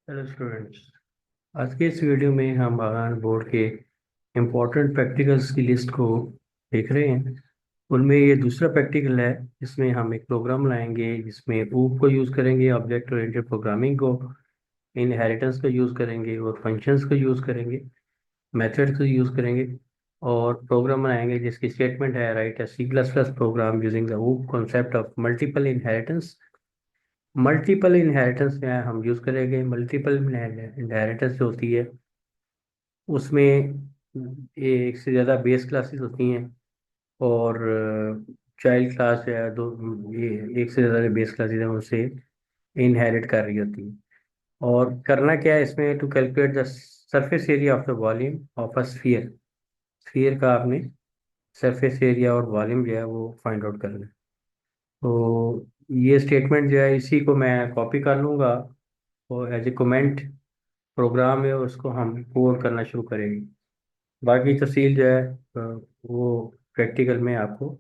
Hello students. आज के इस वीडियो में हम आगान बोर्ड के इम्पोर्टेंट प्रैक्टिकल्स की लिस्ट को देख रहे हैं। उनमें ये दूसरा प्रैक्टिकल है। इसमें हम एक प्रोग्राम लाएंगे जिसमें ऊप को यूज़ करेंगे, ऑब्जेक्ट ओरिएंटेड प्रोग्रामिंग को, इनहेरिटेंस का यूज़ करेंगे और फंक्शंस को यूज़ करेंगे, मेथड्स को यूज़ करेंगे और प्रोग्राम बनाएंगे जिसकी स्टेटमेंट है write a C plus plus program using the OOP concept of multiple inheritance. Multiple inheritance में हम यूज़ करेंगे। मल्टीपल इनहेरिटेंस जो होती है उसमें एक से ज़्यादा बेस क्लासेस होती हैं और चाइल्ड क्लास या दो, ये एक से ज़्यादा बेस क्लासेस हैं उनसे इनहेरिट कर रही होती हैं। और करना क्या है इसमें, to calculate the surface area of the volume of a sphere. Sphere का आपने सरफेस एरिया और वॉल्यूम जो है वो फाइंड आउट करना है। तो ये स्टेटमेंट जो है इसी को मैं कॉपी कर लूँगा और एज ए कमेंट प्रोग्राम है उसको हम कोड करना शुरू करेंगे। बाकी तफसील जो है वो प्रैक्टिकल में आपको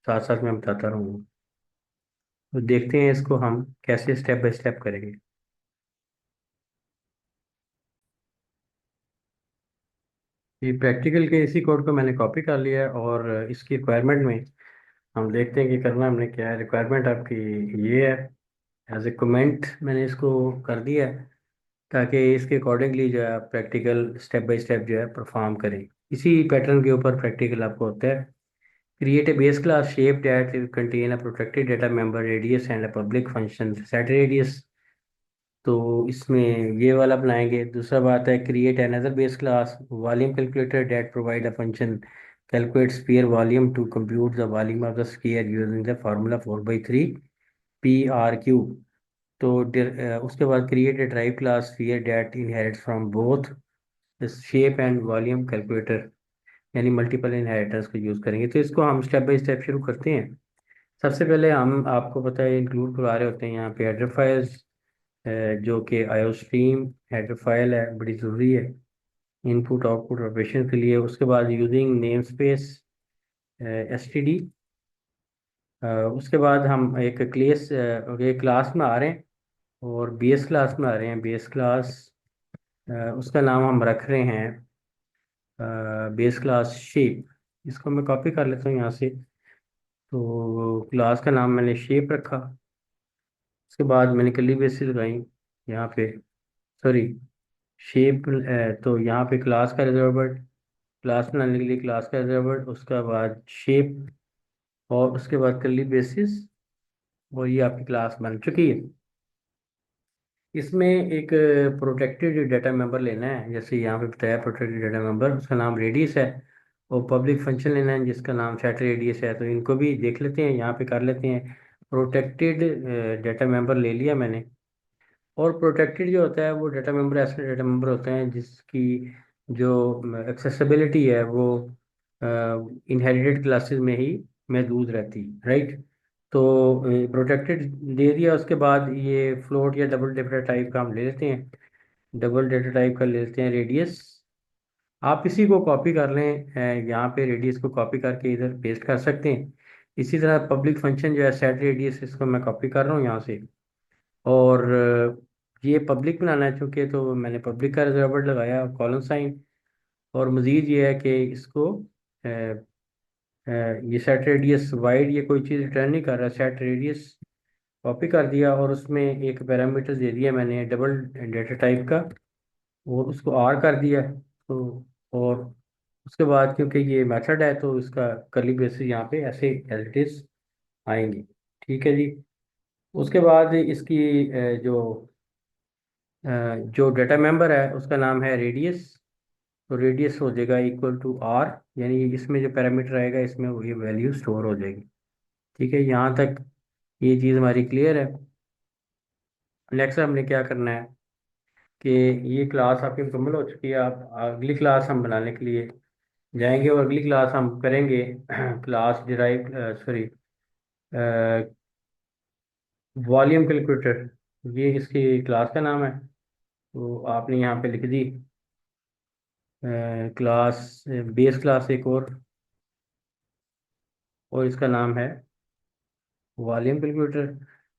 साथ साथ में बताता रहूँगा। तो देखते हैं इसको हम कैसे स्टेप बाय स्टेप करेंगे। ये प्रैक्टिकल के इसी कोड को मैंने कॉपी कर लिया है और इसकी रिक्वायरमेंट में हम देखते हैं कि करना हमने क्या है। रिक्वायरमेंट आपकी ये है, एज ए कमेंट मैंने इसको कर दिया है ताकि इसके अकॉर्डिंगली जो है आप प्रैक्टिकल स्टेप बाय स्टेप जो है परफॉर्म करें। इसी पैटर्न के ऊपर प्रैक्टिकल आपको होता है। Create a base class shape that will contain a protected data member radius and a public function set radius। तो इसमें ये वाला बनाएंगे। दूसरा बात है create another base class volume calculator that provide a function calculate sphere volume to compute the volume of the sphere using the formula 4 by 3 PRQ। तो उसके बाद create a drive class sphere that inherits from both the shape and volume calculator, यानी multiple inheritance को use करेंगे। तो इसको हम step by step शुरू करते हैं। सबसे पहले हम आपको पता है इंक्लूड करवा रहे होते हैं यहाँ पे हेडर फाइल्स, जो कि आयोस्ट्रीम हेडर फाइल है, बड़ी ज़रूरी है इनपुट आउटपुट ऑपरेशन के लिए। उसके बाद यूजिंग नेम स्पेस एसटीडी। उसके बाद हम एक क्लास में आ रहे हैं और बेस क्लास में आ रहे हैं। बेस क्लास उसका नाम हम रख रहे हैं बेस क्लास शेप। इसको मैं कॉपी कर लेता हूँ यहाँ से। तो क्लास का नाम मैंने शेप रखा। उसके बाद मैंने कर्ली ब्रेसेस लगाई यहाँ पे, सॉरी शेप। तो यहाँ पे क्लास का रिजर्वर, क्लास बनाने के लिए क्लास का रिजर्वर, उसके बाद शेप और उसके बाद कर्ली ब्रेसेस, और ये आपकी क्लास बन चुकी है। इसमें एक प्रोटेक्टेड डाटा मेंबर लेना है, जैसे यहाँ पे बताया प्रोटेक्टेड डाटा मेंबर, उसका नाम रेडियस है। और पब्लिक फंक्शन लेना है जिसका नाम सेट रेडियस है। तो इनको भी देख लेते हैं, यहाँ पे कर लेते हैं। प्रोटेक्टेड डाटा मेंबर ले लिया मैंने। और प्रोटेक्टेड जो होता है वो डाटा मेंबर ऐसे डाटा मेंबर होते हैं जिसकी जो एक्सेसिबिलिटी है वो इनहेरिटेड क्लासेस में ही महदूद रहती है, राइट। तो प्रोटेक्टेड दे दिया। उसके बाद ये फ्लोट या डबल डेटा टाइप का हम ले लेते हैं। डबल डेटा टाइप का ले लेते हैं रेडियस। आप इसी को कॉपी कर लें, यहाँ पे रेडियस को कॉपी करके इधर पेस्ट कर सकते हैं। इसी तरह पब्लिक फंक्शन जो है सेट रेडियस, इसको मैं कॉपी कर रहा हूँ यहाँ से। और ये पब्लिक बनाना है चूँकि, तो मैंने पब्लिक का रिजर्वर लगाया कॉलन साइन। और मज़ीद ये है कि इसको अ, ये सेट रेडियस वाइड ये कोई चीज़ रिटर्न नहीं कर रहा। सेट रेडियस कॉपी कर दिया और उसमें एक पैरामीटर दे दिया मैंने डबल डेटा टाइप का, और उसको आर कर दिया। तो और उसके बाद क्योंकि ये मेथड है तो इसका कर्ली ब्रेसेस यहाँ पे ऐसे एज इट इज आएंगे। ठीक है जी। उसके बाद इसकी जो डाटा मेंबर है उसका नाम है रेडियस। तो रेडियस हो जाएगा इक्वल टू आर, यानी इसमें जो पैरामीटर आएगा इसमें वो ये वैल्यू स्टोर हो जाएगी। ठीक है, यहाँ तक ये चीज़ हमारी क्लियर है। नेक्स्ट हमने क्या करना है कि ये क्लास आपकी मुकम्मल हो चुकी है। आप अगली क्लास हम बनाने के लिए जाएंगे और अगली क्लास हम करेंगे class derive, sorry, volume calculator. ये इसकी क्लास का नाम है। तो आपने यहाँ पे लिख दी क्लास, बेस क्लास एक और इसका नाम है वॉल्यूम कैलकुलेटर।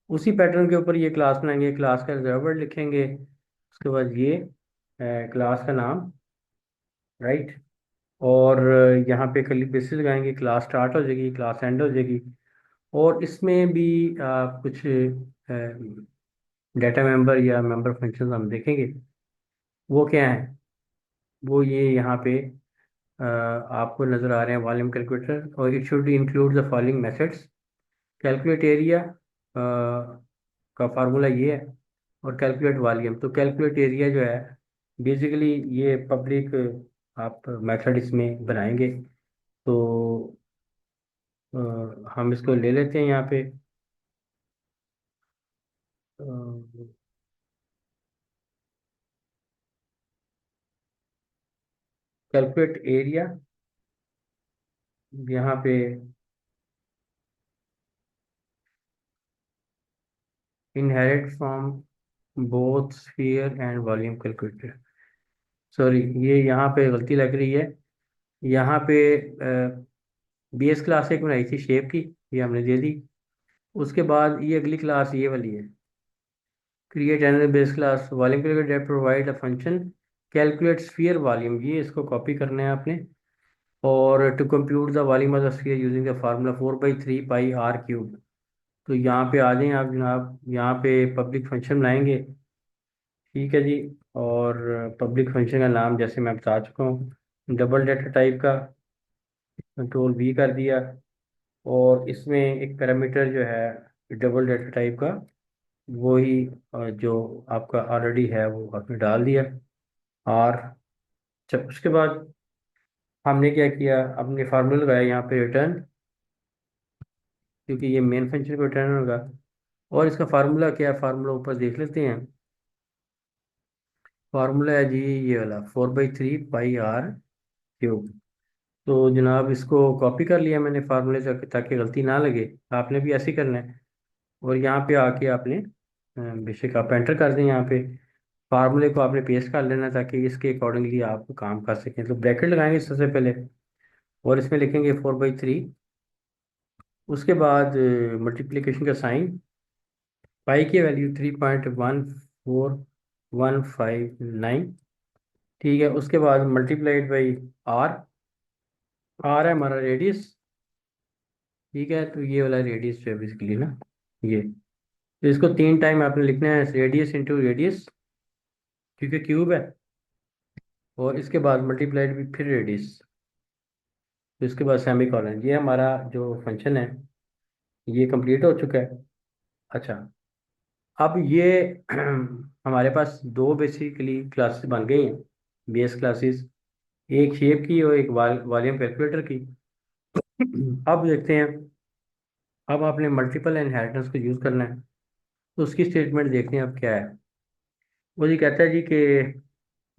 उसी पैटर्न के ऊपर ये क्लास बनाएंगे, क्लास का रिजर्वर लिखेंगे उसके बाद ये क्लास का नाम, राइट। और यहाँ पे कली बेसिस लगाएंगे, क्लास स्टार्ट हो जाएगी, क्लास एंड हो जाएगी। और इसमें भी कुछ डाटा मेंबर या मेंबर फंक्शंस हम देखेंगे, वो क्या है। वो ये यहाँ पे आपको नज़र आ रहे हैं, वॉल्यूम कैलकुलेटर, और it should include the following methods. Calculate area का फार्मूला ये है, और कैलकुलेट वॉल्यूम। तो कैलकुलेट एरिया जो है बेसिकली ये पब्लिक आप मेथड इसमें बनाएंगे। तो हम इसको ले लेते हैं यहाँ पे, कैलकुलेट एरिया। यहाँ पे inherit from both sphere and volume calculator. Sorry, ये यहाँ पे गलती लग रही है। यहाँ पे बेस क्लास एक बनाई थी शेप की, ये हमने दे दी। उसके बाद ये अगली क्लास ये वाली है, create another base class volume calculator provide a function calculate sphere volume. ये इसको कॉपी करना है आपने। और to compute the volume of the sphere using the formula 4/3 pi r cube. तो यहाँ पे आ जाएं आप जनाब, यहाँ पे पब्लिक फंक्शन बनाएंगे, ठीक है जी। और पब्लिक फंक्शन का नाम जैसे मैं बता चुका हूँ, डबल डेटा टाइप का, कंट्रोल V कर दिया। और इसमें एक पैरामीटर जो है डबल डेटा टाइप का, वो ही जो आपका ऑलरेडी है वो आपने डाल दिया, और जब उसके बाद हमने क्या किया, हमने फार्मूला लगाया यहाँ पे रिटर्न, क्योंकि ये मेन फंक्शन को रिटर्न होगा। और इसका फार्मूला क्या है, फार्मूला ऊपर देख लेते हैं। फार्मूला है जी ये वाला, 4/3 पाई r क्यूब। तो जनाब इसको कॉपी कर लिया मैंने फार्मूले से, ताकि गलती ना लगे। आपने भी ऐसे ही करना है। और यहाँ पे आके आपने बेशक आप एंटर कर दें यहाँ पे, फार्मूले को आपने पेस्ट कर लेना, ताकि इसके अकॉर्डिंगली आप काम कर सकें। तो ब्रैकेट लगाएंगे सबसे पहले, और इसमें लिखेंगे 4/3। उसके बाद मल्टीप्लिकेशन का साइन, पाई की वैल्यू 3.14159, ठीक है। उसके बाद मल्टीप्लाइड बाई आर, आर है हमारा रेडियस, ठीक है। तो ये वाला रेडियस जो है बेसिकली ना, ये, तो इसको 3 टाइम आपने लिखना है, रेडियस इंटू रेडियस, क्योंकि क्यूब है। और इसके बाद मल्टीप्लाइड भी फिर रेडियस, तो इसके बाद सेमी कॉलन। ये हमारा जो फंक्शन है ये कंप्लीट हो चुका है। अच्छा, अब ये हमारे पास दो बेसिकली क्लासेस बन गई हैं, बेस क्लासेस, एक शेप की और एक वॉल्यूम कैलकुलेटर की। अब देखते हैं, अब आपने मल्टीपल इनहेरिटेंस को यूज़ करना है, तो उसकी स्टेटमेंट देखते हैं अब क्या है। वो जी कहता है जी कि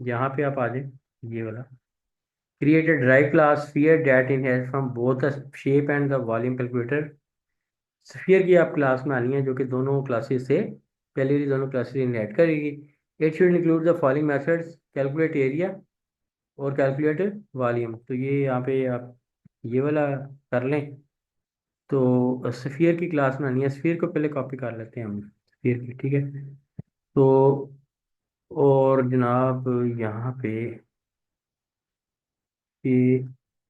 यहाँ पे आप आ जाए, ये वाला, create a drive class sphere that inherit from both the shape and the volume calculator. Sphere की आप क्लास में आनी है जो कि दोनों क्लासेस से पहले वाली दोनों क्लासेस इनहेरिट करेगी। It should include the following methods, calculate area और कैलकुलेट वॉल्यूम। तो ये यहाँ पे आप ये वाला कर लें। तो स्फीयर की क्लास बनानी है, स्फीयर को पहले कॉपी कर लेते हैं हम, स्फीयर की, ठीक है। तो और जनाब यहाँ पे ये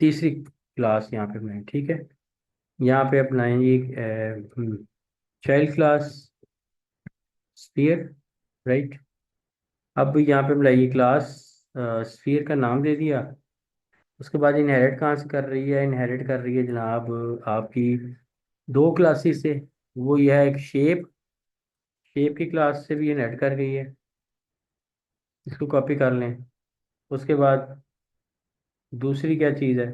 तीसरी क्लास यहाँ पे बनाए, ठीक है। यहाँ पे अपनाएंगे एक चाइल्ड क्लास स्फीयर, राइट। अब यहाँ पे बनाइए क्लास स्फीयर का नाम दे दिया। उसके बाद इनहेरिट कहाँ से कर रही है, इनहेरिट कर रही है जनाब आपकी दो क्लासेस से। वो यह है एक शेप, शेप की क्लास से भी इनहेरिट कर गई है, इसको कॉपी कर लें। उसके बाद दूसरी क्या चीज़ है,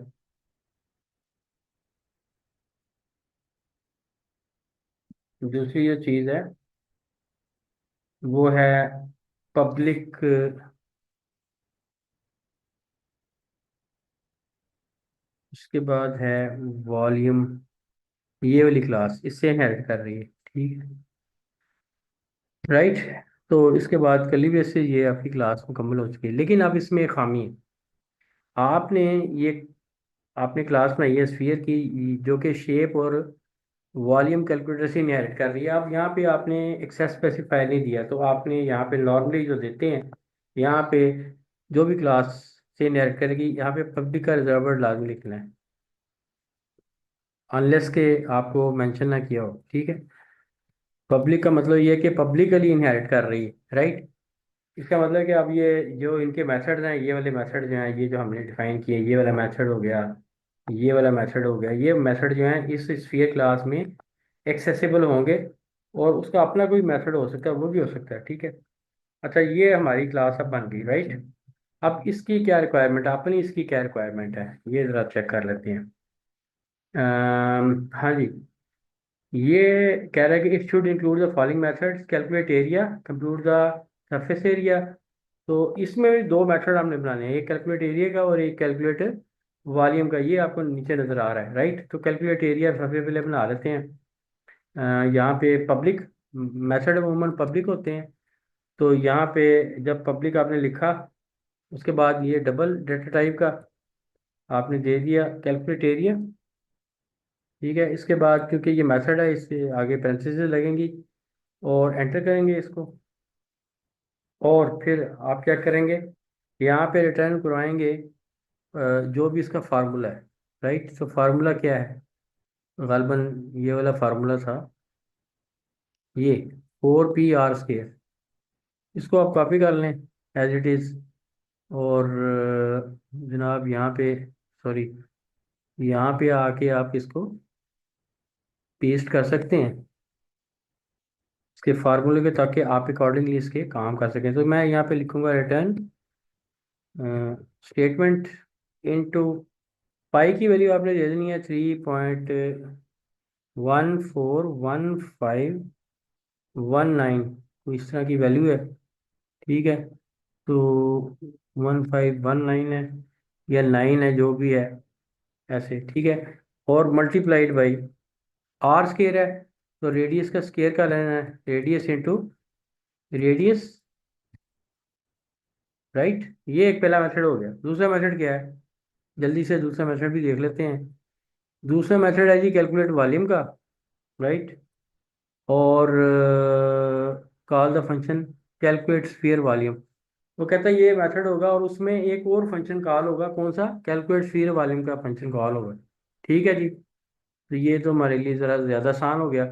दूसरी जो चीज़ है वो है पब्लिक, उसके बाद है वॉल्यूम, ये वाली क्लास इससे इनहेरिट कर रही है, ठीक है, राइट। तो इसके बाद कली बेस से ये आपकी क्लास मुकम्मल हो चुकी है। लेकिन अब इसमें एक खामी है, आपने ये आपने क्लास बनाई है स्फीयर की, जो कि शेप और वॉल्यूम कैलकुलेटर से इनहेरिट कर रही है। अब यहाँ पे आपने एक्सेस स्पेसिफाई नहीं दिया, तो आपने यहाँ पे नॉर्मली जो देते हैं, यहाँ पे जो भी क्लास से इनहेरिट करेगी, यहाँ पे पब्लिक का रिजर्वर्ड लाजमी लिखना है, अनलेस के आपको मेंशन ना किया हो। ठीक है, पब्लिक का मतलब ये है कि पब्लिकली इनहेरिट कर रही है, राइट। इसका मतलब कि अब ये जो इनके मेथड्स हैं, ये वाले मेथड जो हैं, ये जो हमने डिफाइन किए, ये वाला मेथड हो गया, ये वाला मेथड हो गया, ये मेथड जो है इस स्फीयर क्लास में एक्सेसिबल होंगे। और उसका अपना कोई मेथड हो सकता है, वो भी हो सकता है। ठीक है, अच्छा, ये हमारी क्लास अब बन गई, राइट। अब इसकी क्या रिक्वायरमेंट है, अपनी इसकी क्या रिक्वायरमेंट है, ये ज़रा चेक कर लेते हैं। हाँ जी, ये कह रहा है कि it should include the following methods: calculate area, compute the surface area. तो इसमें भी दो मेथड हमने बनाने हैं, एक कैलकुलेट एरिया का और एक कैलकुलेट वॉल्यूम का। ये आपको नीचे नज़र आ रहा है, राइट। तो कैलकुलेट एरिया सबसे पहले बना लेते हैं। यहाँ पे पब्लिक मेथड अमूमन पब्लिक होते हैं। तो यहाँ पे जब पब्लिक आपने लिखा, उसके बाद ये डबल डेटा टाइप का आपने दे दिया कैलकुलेट एरिया। ठीक है, इसके बाद क्योंकि ये मेथड है, इससे आगे पैरेंथेसिस लगेंगी, और एंटर करेंगे इसको। और फिर आप क्या करेंगे, यहाँ पे रिटर्न करवाएंगे जो भी इसका फार्मूला है, राइट। तो फार्मूला क्या है, गालबन ये वाला फार्मूला था, ये 4 PR²। इसको आप कॉपी कर लें एज इट इज़। और जनाब यहाँ पे, सॉरी, यहाँ पे आके आप इसको पेस्ट कर सकते हैं इसके फार्मूले के, ताकि आप अकॉर्डिंगली इसके काम कर सकें। तो मैं यहाँ पे लिखूंगा रिटर्न स्टेटमेंट इनटू पाई की वैल्यू आपने दे देनी है 3.141519, तो इस तरह की वैल्यू है। ठीक है, तो 1519 है या 9 है, जो भी है, ऐसे। ठीक है, और मल्टीप्लाइड बाई R² है, तो रेडियस का स्केयर का लेना है, रेडियस इंटू रेडियस, राइट। ये एक पहला मेथड हो गया। दूसरा मेथड क्या है, जल्दी से दूसरा मेथड भी देख लेते हैं। दूसरा मेथड है जी कैलकुलेट वॉल्यूम का, राइट। और call the function calculate sphere volume. वो कहता है ये मेथड होगा, और उसमें एक और फंक्शन कॉल होगा, कौन सा, कैलकुलेट स्फीयर वॉल्यूम का फंक्शन कॉल होगा। ठीक है जी, तो ये तो हमारे लिए ज़रा ज़्यादा आसान हो गया।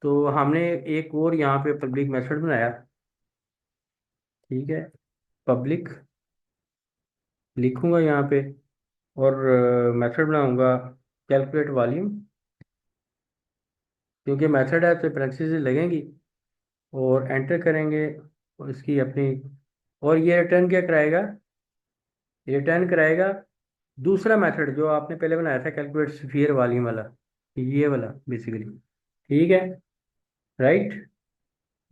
तो हमने एक और यहाँ पे पब्लिक मेथड बनाया। ठीक है, पब्लिक लिखूंगा यहाँ पे, और मेथड बनाऊंगा कैलकुलेट वॉल्यूम, क्योंकि मेथड है तो पैरेंथेसिस लगेंगी, और एंटर करेंगे, और इसकी अपनी, और ये रिटर्न क्या कराएगा, रिटर्न कराएगा दूसरा मेथड जो आपने पहले बनाया था, कैलकुलेट स्फीयर वॉल्यूम वाला, ये वाला बेसिकली। ठीक है, राइट।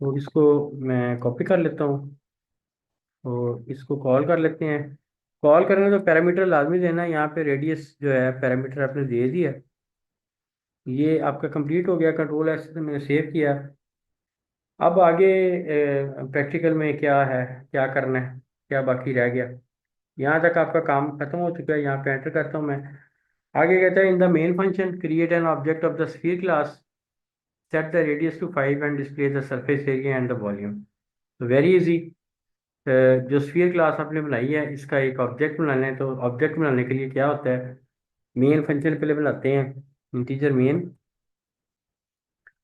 तो इसको मैं कॉपी कर लेता हूँ, और इसको कॉल कर लेते हैं। कॉल करने तो पैरामीटर लाजमी देना है, यहाँ पे रेडियस जो है पैरामीटर आपने दे दिया। ये आपका कंप्लीट हो गया, कंट्रोल S से मैंने सेव किया। अब आगे प्रैक्टिकल में क्या है, क्या करना है, क्या बाकी रह गया। यहाँ तक आपका काम खत्म हो चुका है, यहाँ पे एंटर करता हूँ मैं। आगे कहता है in the main function create an object of the sphere class, set the radius to 5 and display the surface area and the volume. तो वेरी इजी। जो स्फीयर क्लास आपने बनाई है, इसका एक ऑब्जेक्ट बनाना है। तो ऑब्जेक्ट बनाने के लिए क्या होता है, मेन फंक्शन पहले बनाते हैं, इंटीजर मेन,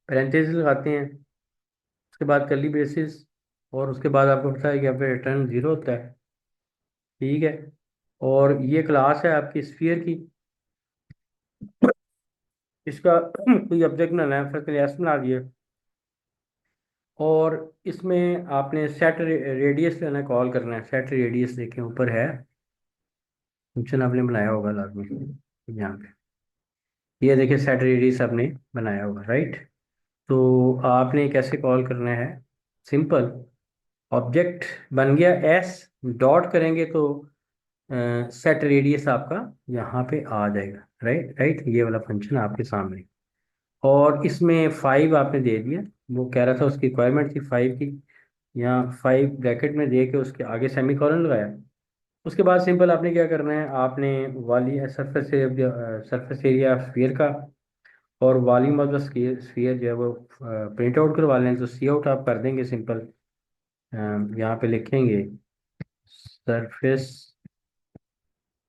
पैरेंथेसिस लगाते हैं, उसके बाद कर्ली ब्रेसेस, और उसके बाद आपको पता है कि यहाँ पे रिटर्न 0 होता है। ठीक है, और ये क्लास है आपकी स्फीयर की, इसका कोई ऑब्जेक्ट बनाना है, फिर क्लास बना दिए। और इसमें आपने सेट रेडियस लेना है, कॉल करना है सेट रेडियस, देखें ऊपर है फंक्शन आपने बनाया होगा लाजमी, यहाँ पे ये देखिए सेट रेडियस आपने बनाया होगा, राइट। तो आपने कैसे कॉल करना है, सिंपल, ऑब्जेक्ट बन गया, एस डॉट करेंगे तो सेट रेडियस आपका यहाँ पे आ जाएगा, राइट राइट, ये वाला फंक्शन आपके सामने। और इसमें 5 आपने दे दिया, वो कह रहा था उसकी रिक्वायरमेंट थी 5 की। यहाँ 5 ब्रैकेट में दे के उसके आगे सेमी कॉलन लगाया। उसके बाद सिंपल आपने क्या करना है, आपने वाली सरफेस एरिया स्फीयर का, और वॉल्यूम ऑफ द स्फीयर जो है वो प्रिंट आउट करवा लें, तो सी आउट आप कर देंगे सिंपल। यहाँ पे लिखेंगे सरफेस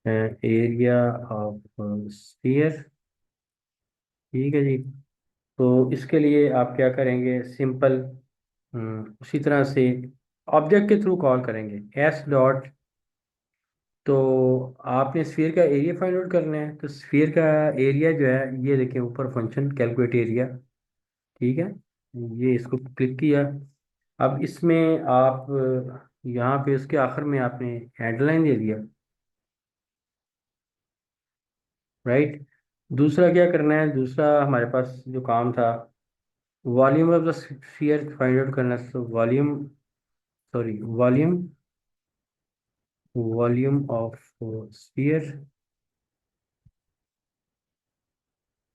एरिया ऑफ स्फीयर। ठीक है जी। तो इसके लिए आप क्या करेंगे, सिंपल उसी तरह से ऑब्जेक्ट के थ्रू कॉल करेंगे एस डॉट। तो आपने स्फीयर का एरिया फाइंड आउट करना है, तो स्फीयर का एरिया जो है ये देखिए ऊपर फंक्शन कैलकुलेट एरिया। ठीक है, ये इसको क्लिक किया। अब इसमें आप यहाँ पे उसके आखिर में आपने हेडलाइन दे दिया, राइट। दूसरा क्या करना है, दूसरा हमारे पास जो काम था volume of the sphere find out करना है। तो volume, sorry volume, volume of sphere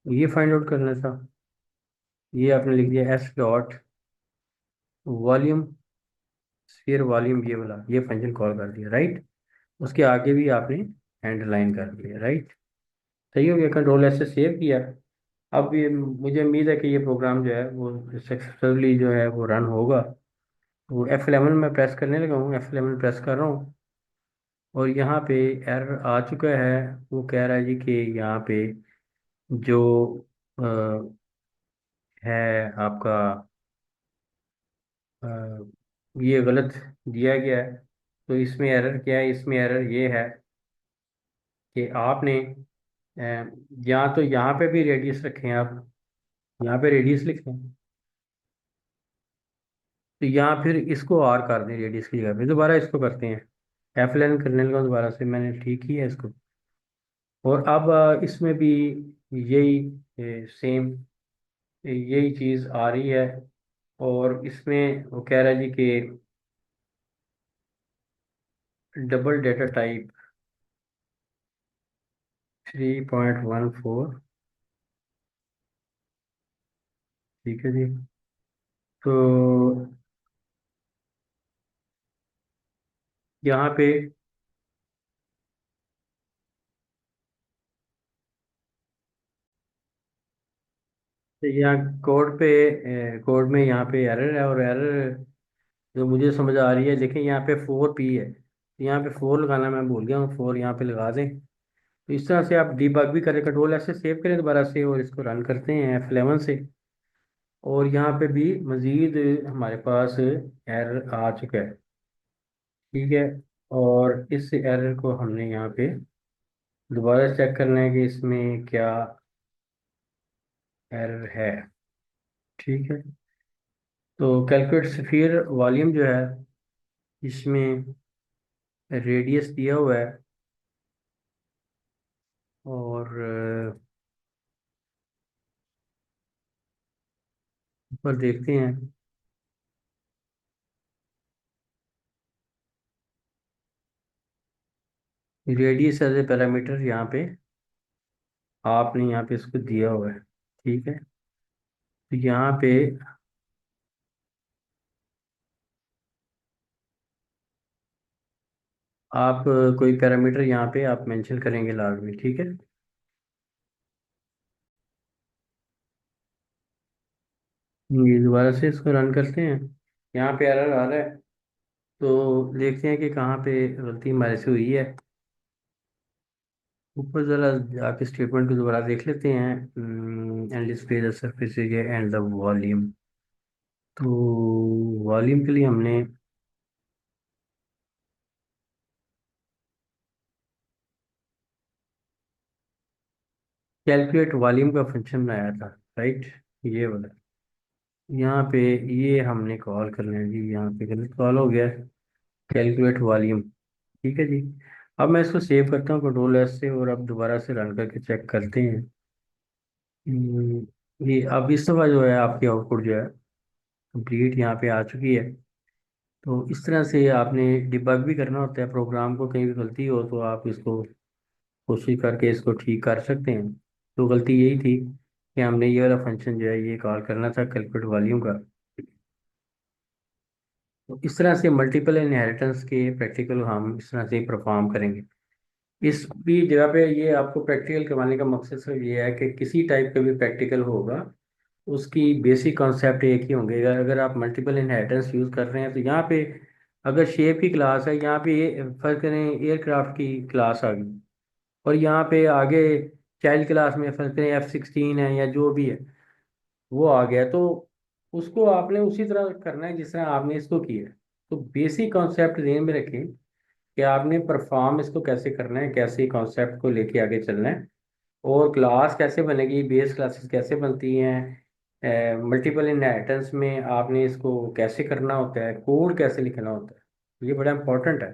ये फाइंड आउट करना था। ये आपने लिख दिया S dot volume sphere volume, ये वाला ये फंक्शन कॉल कर दिया, राइट। उसके आगे भी आपने एंड लाइन कर दिया, राइट। सही हो गया, कंट्रोल एस से सेव किया। अब ये मुझे उम्मीद है कि ये प्रोग्राम जो है वो सक्सेसफुली जो है वो रन होगा। तो F11 में प्रेस करने लगा हूँ, F11 प्रेस कर रहा हूँ, और यहाँ पे एरर आ चुका है। वो कह रहा है जी कि यहाँ पे जो अ, है आपका ये गलत दिया गया है। तो इसमें एरर क्या है, इसमें एरर ये है कि आपने या तो यहाँ पे भी रेडियस रखें, आप यहाँ पे रेडियस लिखें, तो या फिर इसको आर कर दें रेडियस की जगह पे। दोबारा इसको करते हैं, F11 करने लगा दोबारा से, मैंने ठीक किया इसको। और अब इसमें भी यही सेम यही चीज़ आ रही है। और इसमें वो कह रहा है जी कि डबल डेटा टाइप 3.14। ठीक है जी। तो यहाँ पे यहाँ कोड में यहाँ पे एरर है, और एरर जो मुझे समझ आ रही है, देखें यहाँ पे 4P है, तो यहाँ पे 4 लगाना मैं भूल गया हूँ, 4 यहाँ पे लगा दें। तो इस तरह से आप डीबग भी करें, कंट्रोल ऐसे सेव करें दोबारा से, और इसको रन करते हैं F11 से। और यहाँ पे भी मज़ीद हमारे पास एरर आ चुका है। ठीक है, और इस एरर को हमने यहाँ पे दोबारा चेक करना है कि इसमें क्या एरर है। ठीक है, तो कैलकुलेट स्फीयर वॉल्यूम जो है इसमें रेडियस दिया हुआ है, और ऊपर देखते हैं रेडियस एज ए पैरामीटर यहाँ पे आपने यहाँ पे इसको दिया हुआ है। ठीक है, तो यहाँ पे आप कोई पैरामीटर यहाँ पे आप मेंशन करेंगे लास्ट में। ठीक है, ये दोबारा से इसको रन करते हैं। यहाँ पे एरर आ रहा है, तो देखते हैं कि कहाँ पे गलती हमारे से हुई है। ऊपर ज़रा जाके स्टेटमेंट को दोबारा देख लेते हैं, and display the surface area and the volume. तो वॉल्यूम के लिए हमने कैलकुलेट वॉल्यूम का फंक्शन बनाया था, राइट, ये वाला। यहाँ पे ये हमने कॉल करना है जी, यहाँ पे गलत कॉल हो गया, कैलकुलेट वॉल्यूम। ठीक है जी। अब मैं इसको सेव करता हूँ कंट्रोल एस से, और अब दोबारा से रन करके चेक करते हैं। ये अब इस दफ़ा जो है आपकी आउटपुट जो है कंप्लीट यहाँ पे आ चुकी है। तो इस तरह से आपने डिबग भी करना होता है प्रोग्राम को, कहीं भी गलती हो तो आप इसको कोशिश करके इसको ठीक कर सकते हैं। तो गलती यही थी कि हमने ये वाला फंक्शन जो है ये कॉल करना था कैलकुलेट वॉल्यूम का। तो इस तरह से मल्टीपल इनहेरिटेंस के प्रैक्टिकल हम इस तरह से परफॉर्म करेंगे। इस भी जगह पे ये आपको प्रैक्टिकल करवाने का मकसद सिर्फ ये है कि किसी टाइप का भी प्रैक्टिकल होगा, उसकी बेसिक कॉन्सेप्ट एक ही होंगे। अगर अगर आप मल्टीपल इनहेरिटेंस यूज़ कर रहे हैं तो यहाँ पे अगर शेप की क्लास है, यहाँ पे फर्ज करें एयरक्राफ्ट की क्लास आ गई, और यहाँ पे आगे चाइल्ड क्लास में फर्ज करें F-16 है या जो भी है वो आ गया, तो उसको आपने उसी तरह करना है जिस तरह आपने इसको किया है। तो बेसिक कॉन्सेप्ट ध्यान में रखें कि आपने परफॉर्म इसको कैसे करना है, कैसे कॉन्सेप्ट को लेके आगे चलना है, और क्लास कैसे बनेगी, बेस क्लासेस कैसे बनती हैं, मल्टीपल इनहेरिटेंस में आपने इसको कैसे करना होता है, कोड कैसे लिखना होता है, ये बड़ा इंपॉर्टेंट है।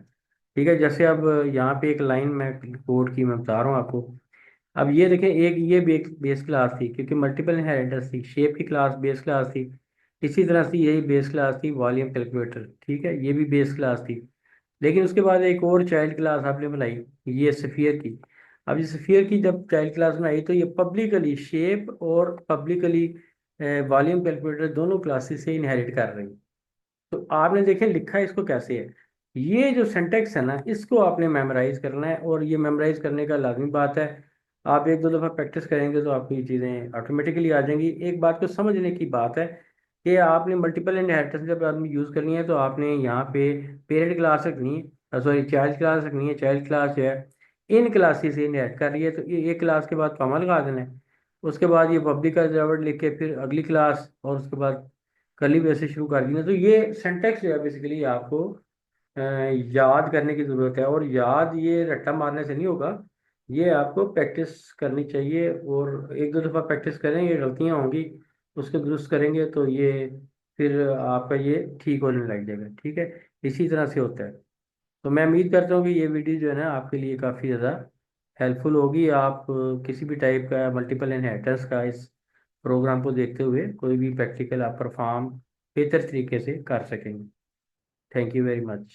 ठीक है, जैसे अब यहाँ पे एक लाइन मैं कोड की मैं बता रहा हूँ आपको। अब ये देखें, एक ये बेस क्लास थी क्योंकि मल्टीपल इनहेरिटेंस थी, शेप की क्लास बेस क्लास थी। इसी तरह से यही बेस क्लास थी वॉल्यूम कैलकुलेटर, ठीक है, ये भी बेस क्लास थी। लेकिन उसके बाद एक और चाइल्ड क्लास आपने बनाई, ये सफियर की। अब ये सफियर की जब चाइल्ड क्लास बनाई तो ये पब्लिकली शेप और पब्लिकली वॉल्यूम कैलकुलेटर दोनों क्लासेस से इनहेरिट कर रही। तो आपने देखें लिखा है इसको कैसे है, ये जो सिंटेक्स है ना इसको आपने मेमोराइज करना है, और ये मेमोराइज करने का लाजमी बात है। आप एक दो दफ़ा प्रैक्टिस करेंगे तो आपको ये चीज़ें ऑटोमेटिकली आ जाएंगी। एक बात को समझने की बात है कि आपने मल्टीपल इनहेरिटेंस जब आपने यूज़ करनी है तो आपने यहाँ पे पेरेंट क्लास रखनी है, सॉरी चाइल्ड क्लास रखनी है। चाइल्ड क्लास जो है इन क्लासेस से इनहेरिट कर रही है, तो ये एक क्लास के बाद कॉमा लगा देना है। उसके बाद ये पब्लिक का वर्ड लिख के फिर अगली क्लास, और उसके बाद कर्ली ब्रेस से शुरू कर दी ना। तो ये सिंटेक्स जो है बेसिकली आपको याद करने की ज़रूरत है, और याद ये रट्टा मारने से नहीं होगा, ये आपको प्रैक्टिस करनी चाहिए। और एक दो दफ़ा प्रैक्टिस करें, ये गलतियाँ होंगी उसको दुरुस्त करेंगे तो ये फिर आपका ये ठीक होने लग जाएगा। ठीक है, इसी तरह से होता है। तो मैं उम्मीद करता हूँ कि ये वीडियो जो है ना आपके लिए काफ़ी ज़्यादा हेल्पफुल होगी। आप किसी भी टाइप का मल्टीपल इनहेरिटेंस का इस प्रोग्राम को देखते हुए कोई भी प्रैक्टिकल आप परफॉर्म बेहतर तरीके से कर सकेंगे। Thank you very much.